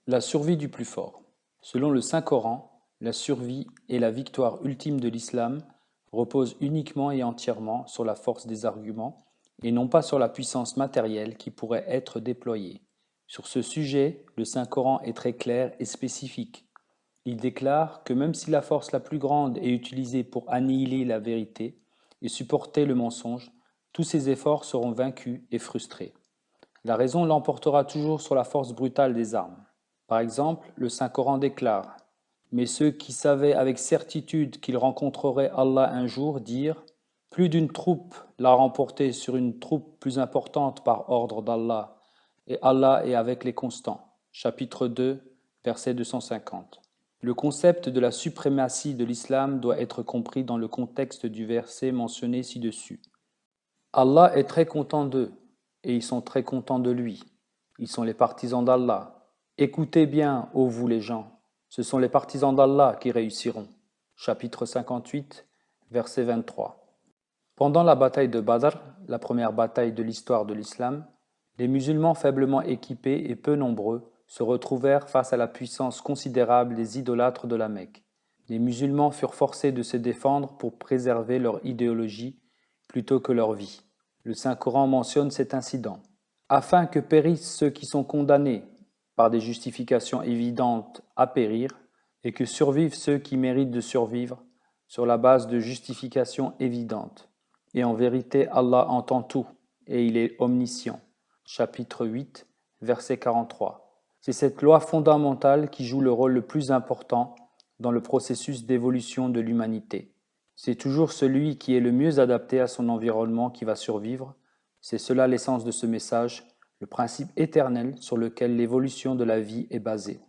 La survie du plus fort. Selon le Saint-Coran, la survie et la victoire ultime de l'islam reposent uniquement et entièrement sur la force des arguments et non pas sur la puissance matérielle qui pourrait être déployée. Sur ce sujet, le Saint-Coran est très clair et spécifique. Il déclare que même si la force la plus grande est utilisée pour annihiler la vérité et supporter le mensonge, tous ces efforts seront vaincus et frustrés. La raison l'emportera toujours sur la force brutale des armes. Par exemple, le Saint-Coran déclare: Mais ceux qui savaient avec certitude qu'ils rencontreraient Allah un jour dirent: Plus d'une troupe l'a remporté sur une troupe plus importante par ordre d'Allah, et Allah est avec les constants. Chapitre 2, verset 250. Le concept de la suprématie de l'islam doit être compris dans le contexte du verset mentionné ci-dessus. Allah est très content d'eux, et ils sont très contents de lui. Ils sont les partisans d'Allah. Écoutez bien, ô vous les gens, ce sont les partisans d'Allah qui réussiront. Chapitre 58, verset 23. Pendant la bataille de Badr, la première bataille de l'histoire de l'islam, les musulmans faiblement équipés et peu nombreux se retrouvèrent face à la puissance considérable des idolâtres de la Mecque. Les musulmans furent forcés de se défendre pour préserver leur idéologie plutôt que leur vie. Le Saint-Coran mentionne cet incident. Afin que périssent ceux qui sont condamnés par des justifications évidentes à périr, et que survivent ceux qui méritent de survivre sur la base de justifications évidentes. Et en vérité, Allah entend tout, et il est omniscient. Chapitre 8, verset 43. C'est cette loi fondamentale qui joue le rôle le plus important dans le processus d'évolution de l'humanité. C'est toujours celui qui est le mieux adapté à son environnement qui va survivre. C'est cela l'essence de ce message, le principe éternel sur lequel l'évolution de la vie est basée.